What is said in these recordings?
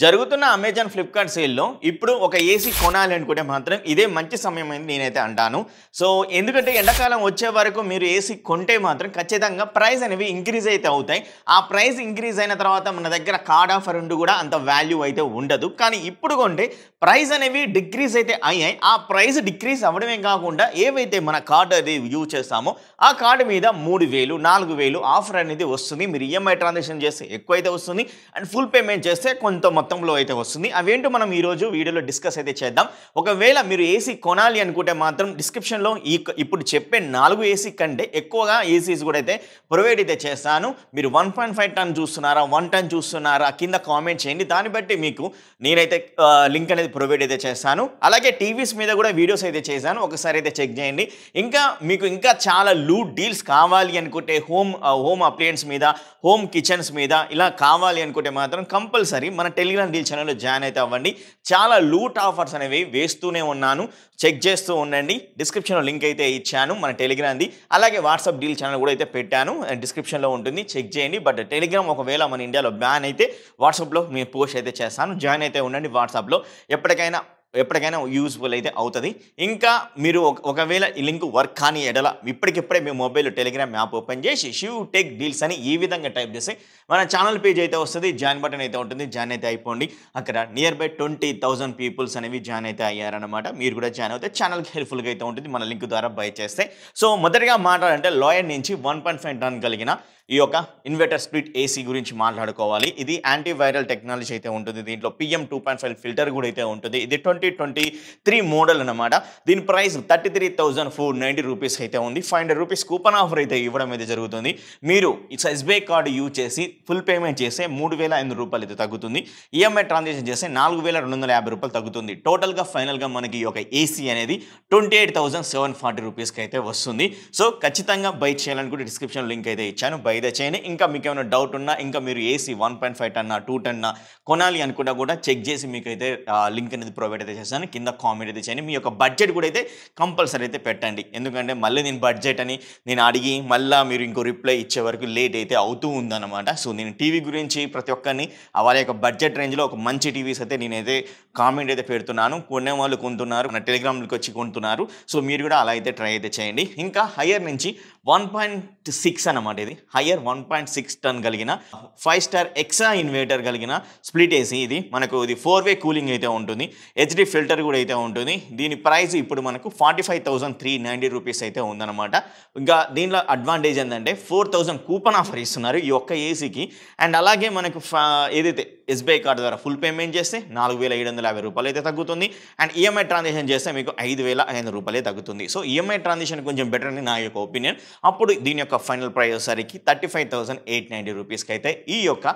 జరుగుతున్న Amazon Flipkart సేల్లో ఇప్పుడు ఒక ఏసీ కొనాలి అనుకుంటే మాత్రం ఇదే మంచి సమయం అని నేనైతే అంటాను. సో ఎందుకంటే ఎండాకాలం వచ్చే వరకు మీరు ఏసీ కొంటే మాత్రం ఖచ్చితంగా ప్రైస్ అనేవి ఇంక్రీజ్ అయితే అవుతాయి. ఆ ప్రైస్ ఇంక్రీజ్ అయిన తర్వాత మన దగ్గర కార్డ్ ఆఫర్ ఉండి కూడా అంత వాల్యూ అయితే ఉండదు. కానీ ఇప్పుడు కొంటే ప్రైస్ అనేవి డిక్రీజ్ అయితే అయ్యాయి. ఆ ప్రైస్ డిక్రీజ్ అవ్వడమే కాకుండా ఏవైతే మన కార్డ్ అది యూజ్ చేస్తామో ఆ కార్డు మీద 3000 4000 ఆఫర్ అనేది వస్తుంది. మీరు ఈఎంఐ ట్రాన్సాక్షన్ చేస్తే ఎక్కువైతే వస్తుంది అండ్ ఫుల్ పేమెంట్ చేస్తే కొంత మొత్తంలో అయితే వస్తుంది. అవేంటో మనం ఈరోజు వీడియోలో డిస్కస్ అయితే చేద్దాం. ఒకవేళ మీరు ఏసీ కొనాలి అనుకుంటే మాత్రం డిస్క్రిప్షన్లో ఇప్పుడు చెప్పే 4 ఏసీ కంటే ఎక్కువగా ఏసీస్ కూడా అయితే ప్రొవైడ్ అయితే చేస్తాను. మీరు 1.5 టన్ చూస్తున్నారా 1 టన్ చూస్తున్నారా కింద కామెంట్ చేయండి. దాన్ని బట్టి మీకు నేనైతే లింక్ అనేది ప్రొవైడ్ అయితే చేస్తాను. అలాగే టీవీస్ మీద కూడా వీడియోస్ అయితే చేశాను, ఒకసారి అయితే చెక్ చేయండి. మీకు ఇంకా చాలా లూట్ డీల్స్ కావాలి అనుకుంటే హోమ్ అప్లయన్స్ మీద హోమ్ కిచెన్స్ మీద ఇలా కావాలి అనుకుంటే మాత్రం కంపల్సరీ మన టెలిగ్రామ్ డీల్ ఛానల్లో జాయిన్ అయితే అవ్వండి. చాలా లూట్ ఆఫర్స్ అనేవి వేస్తూనే ఉన్నాను, చెక్ చేస్తూ ఉండండి. డిస్క్రిప్షన్లో లింక్ అయితే ఇచ్చాను మన టెలిగ్రామ్ది. అలాగే వాట్సాప్ డీల్ ఛానల్ కూడా అయితే పెట్టాను, డిస్క్రిప్షన్లో ఉంటుంది, చెక్ చేయండి. బట్ టెలిగ్రామ్ ఒకవేళ మన ఇండియాలో బ్యాన్ అయితే వాట్సాప్లో మేము పోస్ట్ అయితే చేస్తాను, జాయిన్ అయితే ఉండండి. వాట్సాప్లో ఎప్పటికైనా యూజ్ఫుల్ అయితే అవుతుంది. ఇంకా మీరు ఒకవేళ ఈ లింక్ వర్క్ కానీ ఎడల ఇప్పటికిప్పుడే మీ మొబైల్ టెలిగ్రామ్ యాప్ ఓపెన్ చేసి షివ్ టెక్ డీల్స్ అని ఈ విధంగా టైప్ చేసి మన ఛానల్ పేజ్ అయితే వస్తుంది, జాయిన్ బటన్ అయితే ఉంటుంది, జాయిన్ అయితే అయిపోండి. అక్కడ నియర్ బై 20,000 పీపుల్స్ అనేవి జాయిన్ అయితే అయ్యారనమాట. మీరు కూడా జాయిన్ అవుతే ఛానల్కి హెల్ప్ఫుల్గా అయితే ఉంటుంది మన లింక్ ద్వారా బై చేస్తే. సో మొదటిగా మాట్లాడాలంటే లాయర్ నుంచి 1.5 టన్ కలిగిన ఈ యొక్క ఇన్వర్టర్ స్ప్లిట్ ఏసీ గురించి మాట్లాడుకోవాలి. ఇది యాంటీవైరల్ టెక్నాలజీ అయితే ఉంటుంది. దీంట్లో PM 2.5 ఫిల్టర్ కూడా అయితే ఉంటుంది. ఇది 2023 మోడల్ అనమాట. దీని ప్రైస్ 33,490 రూపీస్ అయితే ఉంది. 500 రూపీస్ కూపన్ ఆఫర్ అయితే ఇవ్వడం అయితే జరుగుతుంది. మీరు SBI కార్డు యూజ్ చేసి ఫుల్ పేమెంట్ చేస్తే 3,500 రూపాయలు అయితే తగ్గుతుంది. ఈఎంఐ ట్రాన్సాక్షన్ చేస్తే 4,250 రూపాయలు తగ్గుతుంది. టోటల్గా ఫైనల్గా మనకి ఈ యొక్క ఏసీ అనేది 28,740 రూపీస్కి అయితే వస్తుంది. సో ఖచ్చితంగా బై చేయాలనుకుంటే డిస్క్రిప్షన్ లింక్ అయితే ఇచ్చాను, బై అయితే చేయండి. ఇంకా మీకు ఏమైనా డౌట్ ఉన్నా, ఇంకా మీరు ఏసీ 1.5 టన్నా 2 టన్నా కొనాలి అనుకున్నా కూడా చెక్ చేసి మీకు అయితే లింక్ అనేది ప్రొవైడ్ అయితే చేస్తాను. కింద కామెంట్ అయితే చేయండి. మీ యొక్క బడ్జెట్ కూడా అయితే కంపల్సరీ అయితే పెట్టండి. ఎందుకంటే మళ్ళీ నేను బడ్జెట్ అని నేను అడిగి మళ్ళీ మీరు ఇంకో రిప్లై ఇచ్చే వరకు లేట్ అయితే అవుతూ ఉందన్నమాట. సో నేను టీవీ గురించి ప్రతి ఒక్కరిని వాళ్ళ యొక్క బడ్జెట్ రేంజ్లో ఒక మంచి టీవీస్ అయితే నేనైతే కామెంట్ అయితే పెడుతున్నాను. కొనే వాళ్ళు కొంటున్నారు, మన టెలిగ్రామ్కి వచ్చి కొంటున్నారు. సో మీరు కూడా అలా అయితే ట్రై అయితే చేయండి. ఇంకా హయ్యర్ నుంచి 1.6 అన్నమాట. ఇది హయ్యర్ 1.6 టన్ కలిగిన 5 స్టార్ ఎక్సా ఇన్వర్టర్ కలిగిన స్ప్లిట్ ఏసీ. ఇది మనకు ఇది 4-వే కూలింగ్ అయితే ఉంటుంది, HD ఫిల్టర్ కూడా అయితే ఉంటుంది. దీని ప్రైస్ ఇప్పుడు మనకు 45,390 రూపీస్ అయితే ఉందన్నమాట. ఇంకా దీనిలో అడ్వాంటేజ్ ఏంటంటే 4,000 కూపన్ ఆఫర్ ఇస్తున్నారు ఈ ఒక్క ఏసీకి. అండ్ అలాగే మనకు ఏదైతే SBI కార్డు ద్వారా ఫుల్ పేమెంట్ చేస్తే 4,750 రూపాయలు అయితే తగ్గుతుంది. అండ్ ఈఎంఐ ట్రాన్సాక్షన్ చేస్తే మీకు 5,500 రూపాయలే తగ్గుతుంది. సో ఈఎంఐ ట్రాన్సాక్షన్ కొంచెం బెటర్ అని నా యొక్క ఒపీనియన్. అప్పుడు దీని యొక్క ఫైనల్ ప్రైస్ వచ్చేసరికి 35,890 రూపీస్కి అయితే ఈ యొక్క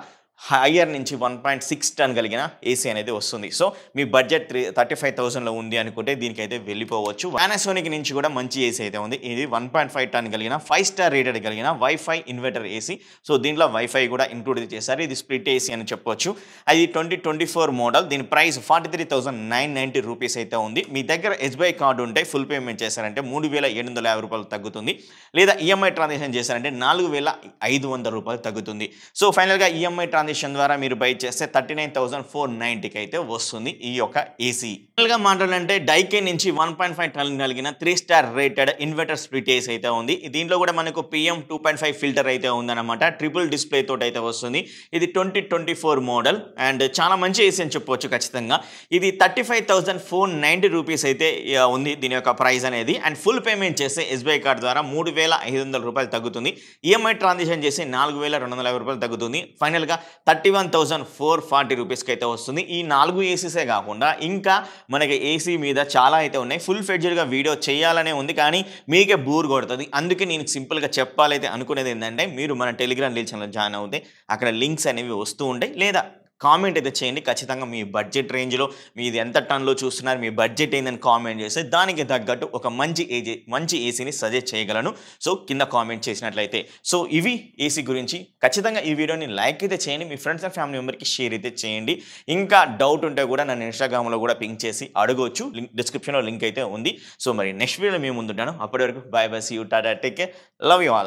హయ్యర్ నుంచి 1.6 టన్ కలిగిన ఏసీ అనేది వస్తుంది. సో మీ బడ్జెట్ 35,000లో ఉంది అనుకుంటే దీనికైతే వెళ్ళిపోవచ్చు. పానాసోనిక్ నుంచి కూడా మంచి ఏసీ అయితే ఉంది. ఇది 1.5 టన్ కలిగిన 5 స్టార్ రేటెడ్ కలిగిన వైఫై ఇన్వర్టర్ ఏసీ. సో దీంట్లో వైఫై కూడా ఇంక్లూడ్ చేశారు. ఇది స్ప్లిట్ ఏసీ అని చెప్పొచ్చు. అది 2024 మోడల్. దీని ప్రైస్ 43,990 రూపీస్ అయితే ఉంది. మీ దగ్గర SBI కార్డు ఉంటే ఫుల్ పేమెంట్ చేశారంటే 3,750 రూపాయలు తగ్గుతుంది. లేదా ఈఎంఐ ట్రాన్సాక్షన్ చేశారంటే 4,500 రూపాయలు తగ్గుతుంది. సో ఫైనల్గా ఈఎంఐ ట్రాన్సాక్షన్ ద్వారా మీరు బై చేస్తే 39,490కి అయితే వస్తుంది ఈ యొక్క ఏసీ. ఫైనల్గా మాట్లాడాలంటే డైకే నుంచి 1.5 టన్ కలిగిన 3 star rated inverter split AC అయితే ఉంది. దీంట్లో కూడా మనకు PM 2.5 ఫిల్టర్ అయితే ఉందన్నమాట. ట్రిపుల్ డిస్ప్లే తోటి అయితే వస్తుంది. ఇది 2024 మోడల్ అండ్ చాలా మంచి ఏసీ అని చెప్పవచ్చు ఖచ్చితంగా. ఇది 35,490 రూపీస్ అయితే ఉంది దీని యొక్క ప్రైస్ అనేది. అండ్ ఫుల్ పేమెంట్ చేస్తే SBI కార్డు ద్వారా 3,500 రూపాయలు తగ్గుతుంది. ఈఎంఐ ట్రాన్సాక్షన్ చేసి 4,250 రూపాయలు తగ్గుతుంది. ఫైనల్గా 31,440 రూపీస్కి అయితే వస్తుంది. ఈ 4 ఏసీసే కాకుండా ఇంకా మనకి ఏసీ మీద చాలా అయితే ఉన్నాయి. ఫుల్ ఫ్లెడ్జ్డ్గా వీడియో చేయాలనే ఉంది, కానీ మీకే బోర్ కొడుతుంది. అందుకే నేను సింపుల్గా చెప్పాలైతే అనుకునేది ఏంటంటే మీరు మన టెలిగ్రామ్ డీల్ ఛానల్ జాయిన్ అవుతే అక్కడ లింక్స్ అనేవి వస్తూ ఉంటాయి. లేదా కామెంట్ అయితే చేయండి. ఖచ్చితంగా మీ బడ్జెట్ రేంజ్లో మీది ఎంత టన్లో చూస్తున్నారు, మీ బడ్జెట్ ఏందని కామెంట్ చేస్తే దానికి తగ్గట్టు ఒక మంచి ఏసీని సజెస్ట్ చేయగలను. సో కింద కామెంట్ చేసినట్లయితే. సో ఇవి ఏసీ గురించి. ఖచ్చితంగా ఈ వీడియోని లైక్ అయితే చేయండి, మీ ఫ్రెండ్స్ అండ్ ఫ్యామిలీ మెంబర్కి షేర్ అయితే చేయండి. ఇంకా డౌట్ ఉంటే కూడా నన్ను ఇన్స్టాగ్రామ్లో కూడా పింక్ చేసి అడగవచ్చు. డిస్క్రిప్షన్లో లింక్ అయితే ఉంది. సో మరి నెక్స్ట్ వీడియోలో మేము ముందుంటాను. అప్పటి వరకు bye bye, see you, tata, take care, love you all.